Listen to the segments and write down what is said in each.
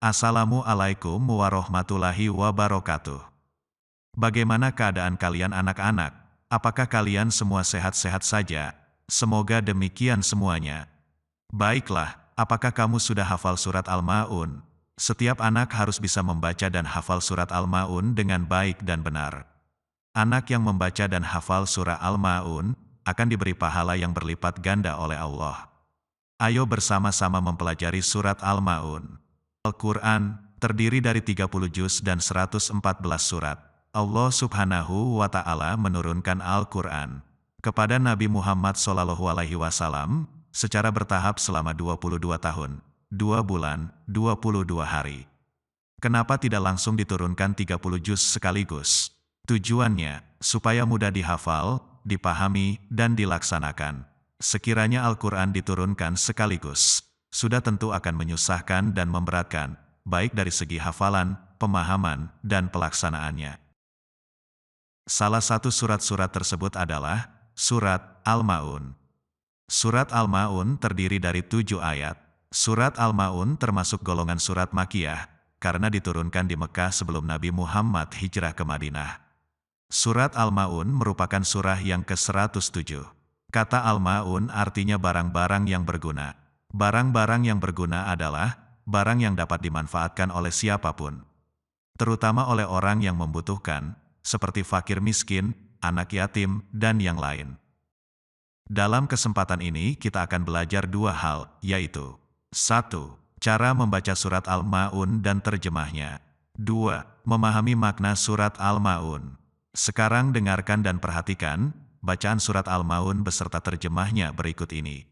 Assalamualaikum warahmatullahi wabarakatuh. Bagaimana keadaan kalian anak-anak? Apakah kalian semua sehat-sehat saja? Semoga demikian semuanya. Baiklah, apakah kamu sudah hafal surat Al-Ma'un? Setiap anak harus bisa membaca dan hafal surat Al-Ma'un dengan baik dan benar. Anak yang membaca dan hafal surah Al-Ma'un akan diberi pahala yang berlipat ganda oleh Allah. Ayo bersama-sama mempelajari surat Al-Ma'un. Al-Quran terdiri dari 30 juz dan 114 surat. Allah Subhanahu wa Ta'ala menurunkan Al-Quran kepada Nabi Muhammad SAW secara bertahap selama 22 tahun, 2 bulan, 22 hari. Kenapa tidak langsung diturunkan 30 juz sekaligus? Tujuannya, supaya mudah dihafal, dipahami, dan dilaksanakan. Sekiranya Al-Quran diturunkan sekaligus, sudah tentu akan menyusahkan dan memberatkan, baik dari segi hafalan, pemahaman, dan pelaksanaannya. Salah satu surat-surat tersebut adalah surat Al-Ma'un. Surat Al-Ma'un terdiri dari 7 ayat. Surat Al-Ma'un termasuk golongan surat Makkiyah, karena diturunkan di Mekah sebelum Nabi Muhammad hijrah ke Madinah. Surat Al-Ma'un merupakan surah yang ke-107. Kata Al-Ma'un artinya barang-barang yang berguna. Barang-barang yang berguna adalah barang yang dapat dimanfaatkan oleh siapapun, terutama oleh orang yang membutuhkan, seperti fakir miskin, anak yatim, dan yang lain. Dalam kesempatan ini kita akan belajar 2 hal, yaitu 1. Cara membaca surat Al-Ma'un dan terjemahnya. 2. Memahami makna surat Al-Ma'un. Sekarang dengarkan dan perhatikan bacaan surat Al-Ma'un beserta terjemahnya berikut ini.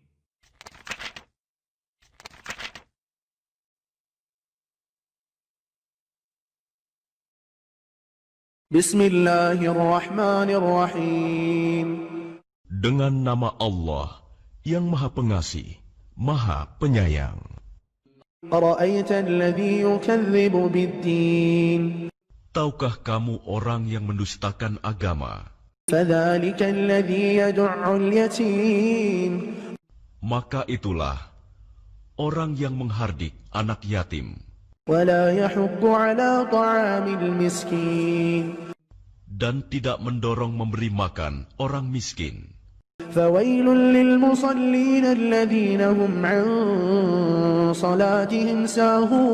Bismillahirrahmanirrahim. Dengan nama Allah yang Maha Pengasih, Maha Penyayang. Ara'aita alladhi yukadzibu bid-din. Tahukah kamu orang yang mendustakan agama? Fadzalika alladhi yad'u'ul yatim. Maka itulah orang yang menghardik anak yatim Wa la yahuddu 'ala ta'amil miskin. dan tidak mendorong memberi makan orang miskin. Fawailul lil musallin alladhina hum 'an salatihim sahun.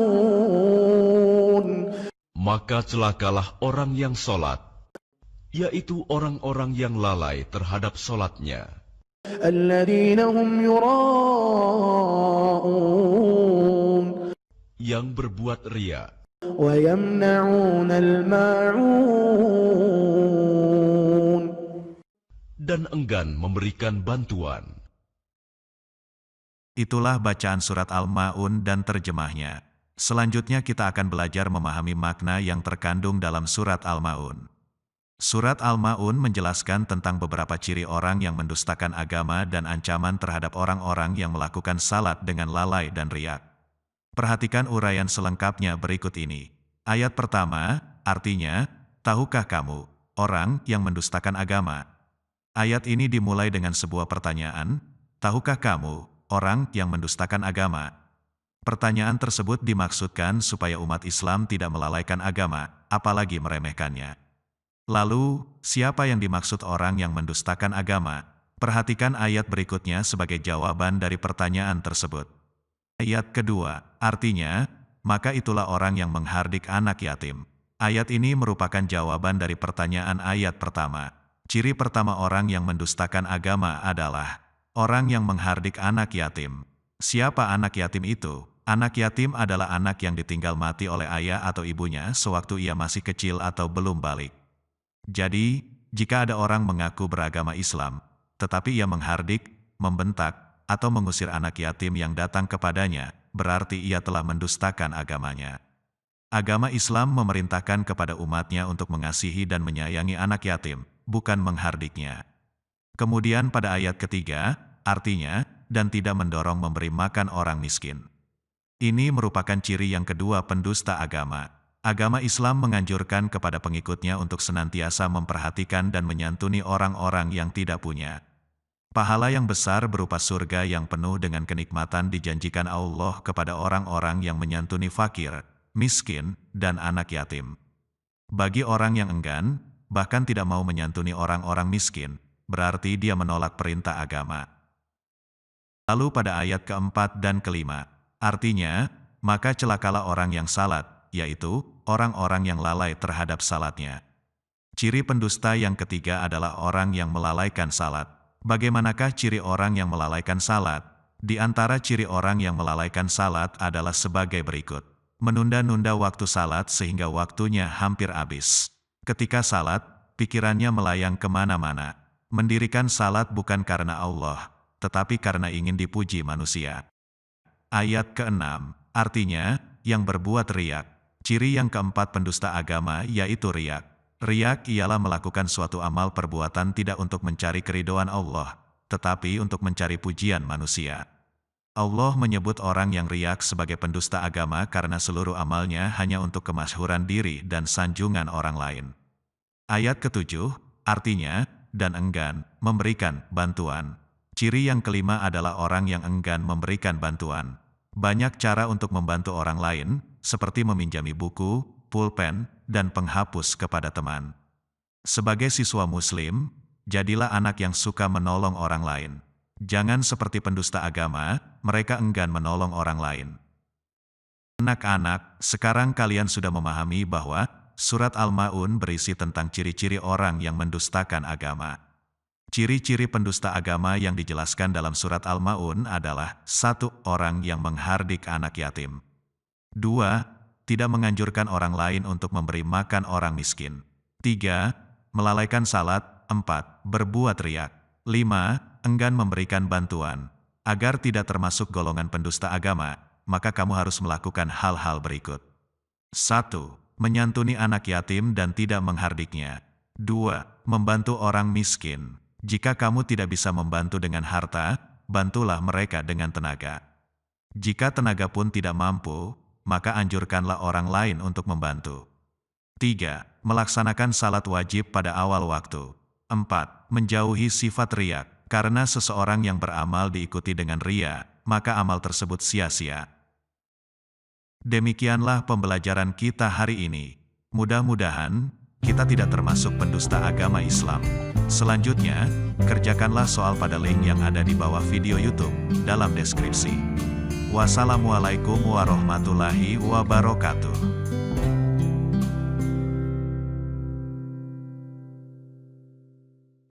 Maka celakalah orang yang sholat, yaitu orang-orang yang lalai terhadap sholatnya, Alladhina hum yura'un. yang berbuat riya Wa yamna'una al-ma'un. dan enggan memberikan bantuan. Itulah bacaan surat Al-Ma'un dan terjemahnya. Selanjutnya kita akan belajar memahami makna yang terkandung dalam surat Al-Ma'un. Surat Al-Ma'un menjelaskan tentang beberapa ciri orang yang mendustakan agama dan ancaman terhadap orang-orang yang melakukan salat dengan lalai dan riak. Perhatikan uraian selengkapnya berikut ini. Ayat pertama, artinya, tahukah kamu, orang yang mendustakan agama? Ayat ini dimulai dengan sebuah pertanyaan, tahukah kamu, orang yang mendustakan agama? Pertanyaan tersebut dimaksudkan supaya umat Islam tidak melalaikan agama, apalagi meremehkannya. Lalu, siapa yang dimaksud orang yang mendustakan agama? Perhatikan ayat berikutnya sebagai jawaban dari pertanyaan tersebut. Ayat kedua, artinya, maka itulah orang yang menghardik anak yatim. Ayat ini merupakan jawaban dari pertanyaan ayat pertama. Ciri pertama orang yang mendustakan agama adalah orang yang menghardik anak yatim. Siapa anak yatim itu? Anak yatim adalah anak yang ditinggal mati oleh ayah atau ibunya sewaktu ia masih kecil atau belum balik. Jadi, jika ada orang mengaku beragama Islam, tetapi ia menghardik, membentak, atau mengusir anak yatim yang datang kepadanya, berarti ia telah mendustakan agamanya. Agama Islam memerintahkan kepada umatnya untuk mengasihi dan menyayangi anak yatim, bukan menghardiknya. Kemudian pada ayat ketiga, artinya, dan tidak mendorong memberi makan orang miskin. Ini merupakan ciri yang kedua pendusta agama. Agama Islam menganjurkan kepada pengikutnya untuk senantiasa memperhatikan dan menyantuni orang-orang yang tidak punya. Pahala yang besar berupa surga yang penuh dengan kenikmatan dijanjikan Allah kepada orang-orang yang menyantuni fakir, miskin, dan anak yatim. Bagi orang yang enggan, bahkan tidak mau menyantuni orang-orang miskin, berarti dia menolak perintah agama. Lalu pada ayat keempat dan kelima, artinya, maka celakalah orang yang salat, yaitu orang-orang yang lalai terhadap salatnya. Ciri pendusta yang ketiga adalah orang yang melalaikan salat. Bagaimanakah ciri orang yang melalaikan salat? Di antara ciri orang yang melalaikan salat adalah sebagai berikut. Menunda-nunda waktu salat sehingga waktunya hampir habis. Ketika salat, pikirannya melayang kemana-mana. Mendirikan salat bukan karena Allah, tetapi karena ingin dipuji manusia. Ayat ke-6, artinya, yang berbuat riak. Ciri yang keempat pendusta agama yaitu riak. Riak ialah melakukan suatu amal perbuatan tidak untuk mencari keridhaan Allah, tetapi untuk mencari pujian manusia. Allah menyebut orang yang riak sebagai pendusta agama karena seluruh amalnya hanya untuk kemasyhuran diri dan sanjungan orang lain. Ayat ke-7, artinya, dan enggan memberikan bantuan. Ciri yang kelima adalah orang yang enggan memberikan bantuan. Banyak cara untuk membantu orang lain, seperti meminjami buku, pulpen, dan penghapus kepada teman. Sebagai siswa muslim, jadilah anak yang suka menolong orang lain. Jangan seperti pendusta agama, mereka enggan menolong orang lain. Anak-anak, sekarang kalian sudah memahami bahwa surat Al-Ma'un berisi tentang ciri-ciri orang yang mendustakan agama. Ciri-ciri pendusta agama yang dijelaskan dalam surat Al-Ma'un adalah 1. Orang yang menghardik anak yatim. 2. Tidak menganjurkan orang lain untuk memberi makan orang miskin. 3. Melalaikan salat. 4. Berbuat riak. 5. Enggan memberikan bantuan. Agar tidak termasuk golongan pendusta agama, maka kamu harus melakukan hal-hal berikut. 1. Menyantuni anak yatim dan tidak menghardiknya. 2. Membantu orang miskin. Jika kamu tidak bisa membantu dengan harta, bantulah mereka dengan tenaga. Jika tenaga pun tidak mampu, maka anjurkanlah orang lain untuk membantu. 3. Melaksanakan salat wajib pada awal waktu. 4. Menjauhi sifat riak. Karena seseorang yang beramal diikuti dengan ria, maka amal tersebut sia-sia. Demikianlah pembelajaran kita hari ini. Mudah-mudahan kita tidak termasuk pendusta agama Islam. Selanjutnya, kerjakanlah soal pada link yang ada di bawah video YouTube dalam deskripsi. Wassalamualaikum warahmatullahi wabarakatuh.